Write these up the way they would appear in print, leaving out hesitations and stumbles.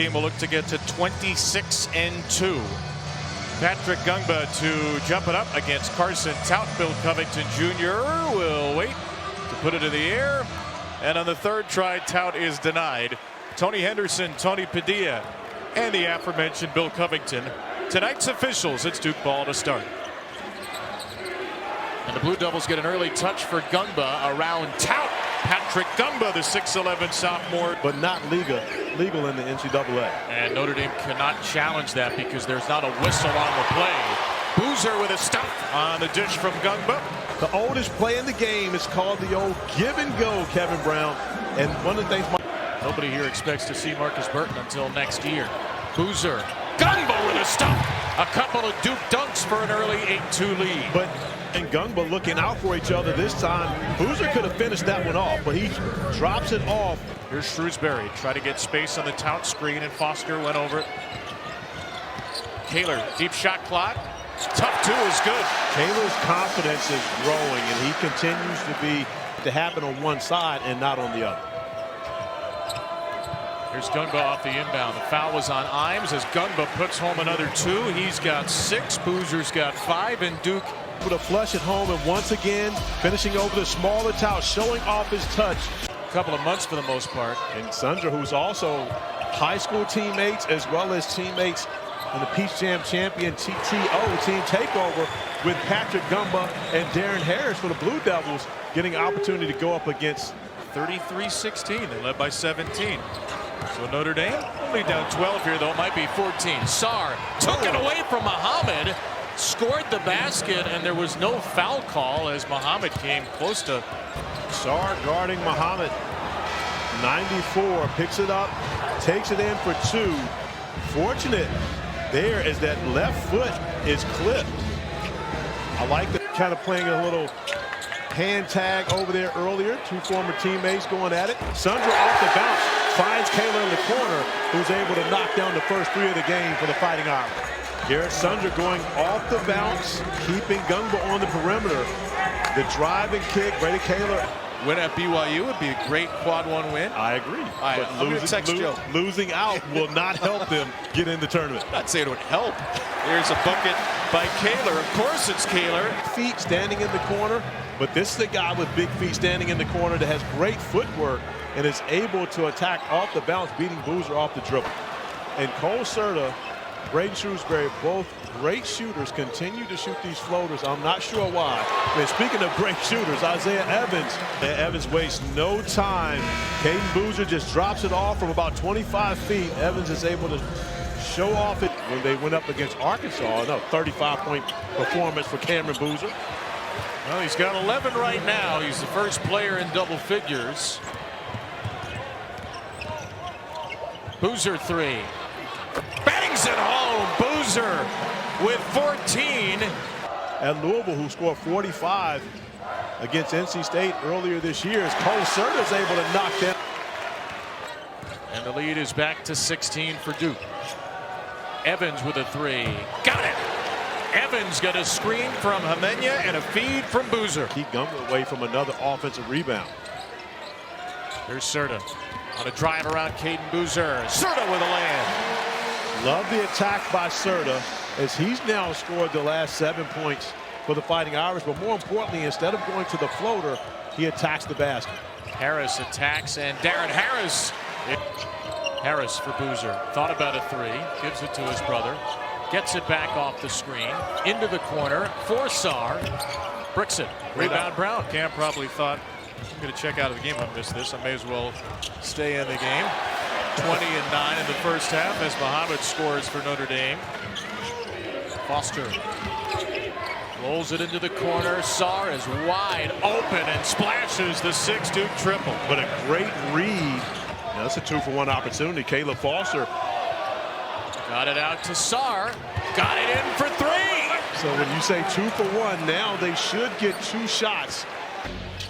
Team will look to get to 26-2. Patrick Gungba to jump it up against Carson Tout. Bill Covington Jr. will wait to put it in the air. And on the third try, Tout is denied. Tony Henderson, Tony Padilla, and the aforementioned Bill Covington. Tonight's officials, it's Duke ball to start. And the Blue Devils get an early touch for Gungba around Tout. Patrick Gungba, the 6'11 sophomore. But not legal in the NCAA. And Notre Dame cannot challenge that because there's not a whistle on the play. Boozer with a stop on the dish from Gungba. The oldest play in the game is called the old give and go, Kevin Brown. And one of the things... Nobody here expects to see Marcus Burton until next year. Boozer, Gungba with a stop. A couple of Duke dunks for an early 8-2 lead. And Gungba looking out for each other this time. Boozer could have finished that one off, but he drops it off. Here's Shrewsbury, try to get space on the Tout screen, and Foster went over it. Kaler, deep shot clock. Tough two is good. Kaler's confidence is growing, and he continues to happen on one side and not on the other. Here's Gungba off the inbound. The foul was on Imes as Gungba puts home another two. He's got 6, Boozer's got 5, and Duke with a flush at home, and once again finishing over the smaller Tout, showing off his touch. A couple of months for the most part. And Sundra, who's also high school teammates as well as teammates in the Peach Jam champion TTO team takeover with Patrick Gungba and Darren Harris for the Blue Devils, getting an opportunity to go up against 33-16. They led by 17. So Notre Dame only down 12 here, though. It might be 14. Sarr took it away from Muhammad, scored the basket, and there was no foul call as Muhammad came close to. Sarr guarding Muhammad. 94 picks it up, takes it in for 2. Fortunate there is that left foot is clipped. I like the kind of playing a little hand tag over there earlier. 2 former teammates going at it. Sundra off the bounce finds Kaler in the corner, who's able to knock down the first 3 of the game for the Fighting Irish. Garrett Sundra going off the bounce, keeping Gungba on the perimeter. The drive and kick, Brady Kaler. Win at BYU would be a great quad 1 win. I agree. But losing out will not help them get in the tournament. Not saying it would help. There's a bucket by Kaler. Of course it's Kaler. Feet standing in the corner, but this is a guy with big feet standing in the corner that has great footwork and is able to attack off the bounce, beating Boozer off the dribble. And Cole Serta, Braden Shrewsbury, both great shooters, continue to shoot these floaters. I'm not sure why. And speaking of great shooters, Isaiah Evans. Evans wastes no time. Caden Boozer just drops it off from about 25 feet. Evans is able to show off it when they went up against Arkansas. No, 35-point performance for Cameron Boozer. Well, he's got 11 right now. He's the first player in double figures. Boozer 3. Bangs it home. Boozer with 14. At Louisville, who scored 45 against NC State earlier this year, as Cole Serta is able to knock them. And the lead is back to 16 for Duke. Evans with a 3. Got it. Evans got a screen from Hamenya and a feed from Boozer. Keep Gungba away from another offensive rebound. Here's Serta on a drive around Caden Boozer. Serta with a land. Love the attack by Serta, as he's now scored the last 7 points for the Fighting Irish. But more importantly, instead of going to the floater, he attacks the basket. Harris attacks, and Darren Harris. Harris for Boozer. Thought about a 3. Gives it to his brother. Gets it back off the screen. Into the corner for Sarr. Bricks it. Rebound Brown. Cam probably thought, I'm going to check out of the game. I missed this. I may as well stay in the game. 20-9 in the first half as Muhammad scores for Notre Dame. Foster rolls it into the corner. Sarr is wide open and splashes the 6 Duke triple. But a great read. Now, that's a 2-for-1 opportunity. Caleb Foster got it out to Sarr. Got it in for 3. So when you say 2-for-1, now they should get 2 shots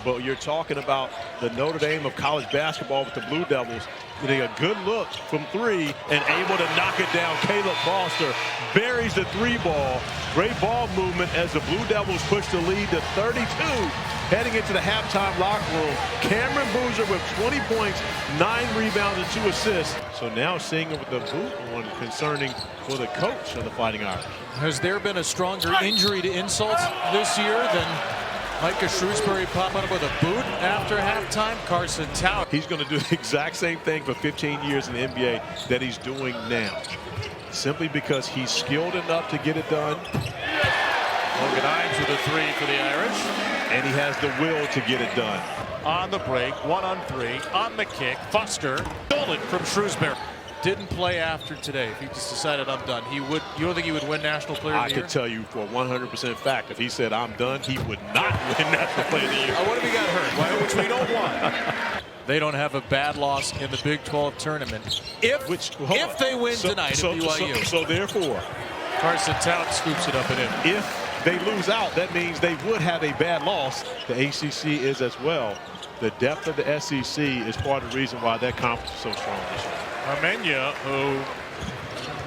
But you're talking about the Notre Dame of college basketball with the Blue Devils getting a good look from three and able to knock it down. Caleb Foster buries the three ball. Great ball movement as the Blue Devils push the lead to 32. Heading into the halftime locker room, Cameron Boozer with 20 points, 9 rebounds, and 2 assists. So now seeing it with the boot on, concerning for the coach of the Fighting Irish. Has there been a stronger injury to insults this year than Micah Shrewsbury popping up with a boot after halftime? Carson Tower. He's going to do the exact same thing for 15 years in the NBA that he's doing now. Simply because he's skilled enough to get it done. Logan Ives with a three for the Irish. And he has the will to get it done. On the break, 1 on 3, on the kick, Foster stole it from Shrewsbury. Didn't play after today. If he just decided I'm done, he would. You don't think he would win National Player of the Year? I could tell you for 100% fact, if he said I'm done, he would not win National Player of the Year. What if he got hurt? Which we don't want. They don't have a bad loss in the Big 12 tournament. If they win tonight at BYU. So therefore, Carson Towns scoops it up and in. If they lose out, that means they would have a bad loss. The ACC is as well. The depth of the SEC is part of the reason why that conference is so strong this year. Armenia,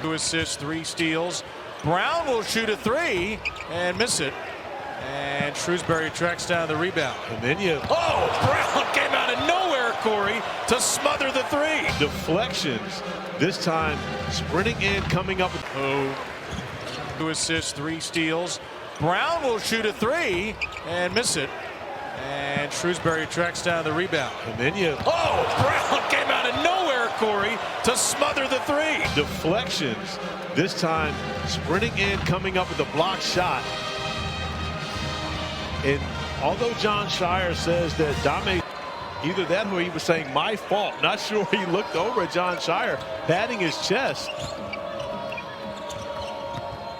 who assists, 3 steals. Brown will shoot a 3 and miss it. And Shrewsbury tracks down the rebound. Armenia. Oh, Brown came out of nowhere, Corey, to smother the 3. Deflections. This time sprinting in, coming up with who assists, 3 steals. Brown will shoot a 3 and miss it. And Shrewsbury tracks down the rebound. Armenia. Oh, Brown came out of nowhere, Corey, to smother the 3. Deflections. This time sprinting in, coming up with a block shot. And although John Shire says that Dame, either that or he was saying my fault. Not sure he looked over at John Shire, patting his chest.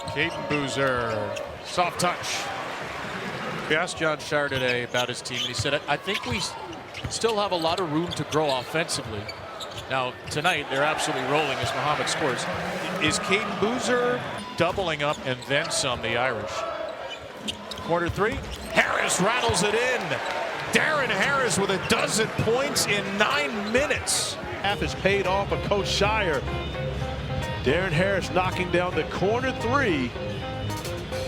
Caden Boozer, soft touch. We asked John Shire today about his team, and he said, I think we still have a lot of room to grow offensively. Now, tonight, they're absolutely rolling as Muhammad scores. Is Caden Boozer doubling up and then some, the Irish? Corner 3. Harris rattles it in. Darren Harris with 12 points in 9 minutes. Half is paid off of Coach Shire. Darren Harris knocking down the corner 3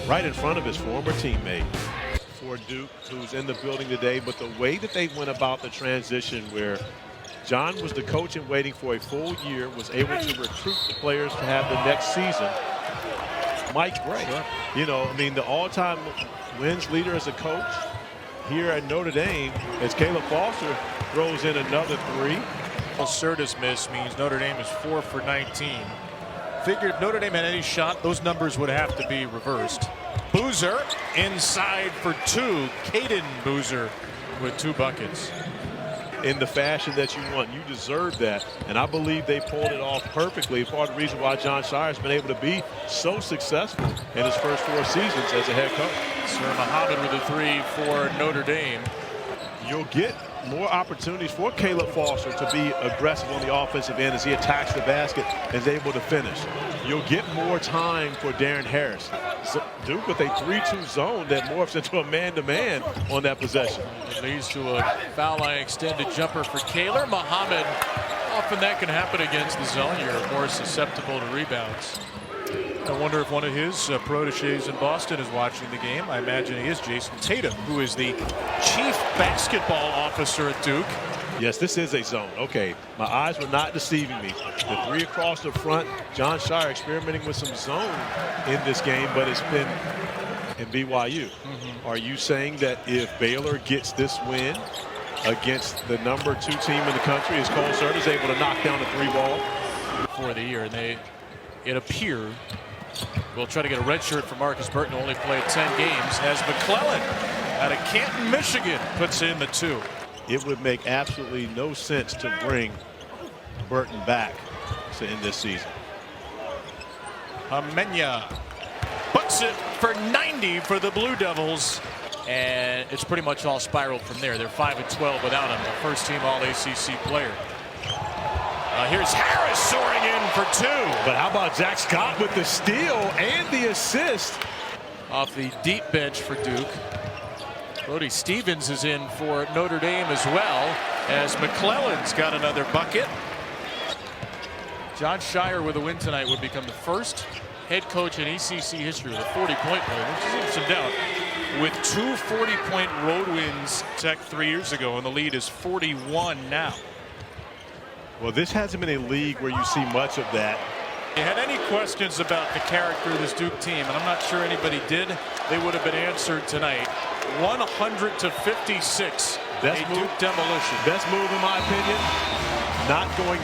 right in front of his former teammate. For Duke, who's in the building today, but the way that they went about the transition, where John was the coach and waiting for a full year, was able to recruit the players to have the next season. Mike Gray, you know, I mean, the all-time wins leader as a coach here at Notre Dame, as Caleb Foster throws in another 3. Serta's miss means Notre Dame is 4 for 19. Figured if Notre Dame had any shot, those numbers would have to be reversed. Boozer inside for 2. Caden Boozer with 2 buckets. In the fashion that you want. You deserve that. And I believe they pulled it off perfectly. Part of the reason why John Shire has been able to be so successful in his first 4 seasons as a head coach. Sir Muhammad with a 3 for Notre Dame. You'll get more opportunities for Caleb Foster to be aggressive on the offensive end as he attacks the basket and is able to finish. You'll get more time for Darren Harris. So Duke with a 3-2 zone that morphs into a man-to-man on that possession. It leads to a foul line extended jumper for Kaler. Muhammad, often that can happen against the zone. You're more susceptible to rebounds. I wonder if one of his proteges in Boston is watching the game. I imagine he is. Jason Tatum, who is the chief basketball officer at Duke. Yes, this is a zone. Okay, my eyes were not deceiving me. The 3 across the front. John Shire experimenting with some zone in this game, but it's been in BYU. Are you saying that if Baylor gets this win against the number 2 team in the country, is Cole Serta able to knock down the 3 ball? For the year, and it appeared we'll try to get a red shirt for Marcus Burton, who only played 10 games, as McClellan out of Canton, Michigan, puts in the 2. It would make absolutely no sense to bring Burton back to end this season. Amenya puts it for 90 for the Blue Devils, and it's pretty much all spiraled from there. They're 5-12 without him, the first team All-ACC player. Here's Harris soaring in for 2. But how about Zach Scott with the steal and the assist? Off the deep bench for Duke. Brody Stevens is in for Notre Dame as well, as McClellan's got another bucket. John Shire with a win tonight would become the first head coach in ACC history with a 40-point win, which is some doubt. With 2 40-point road wins Tech 3 years ago, and the lead is 41 now. Well, this hasn't been a league where you see much of that. If you had any questions about the character of this Duke team, and I'm not sure anybody did, they would have been answered tonight. 100-56. Best a move, Duke demolition. Best move, in my opinion, not going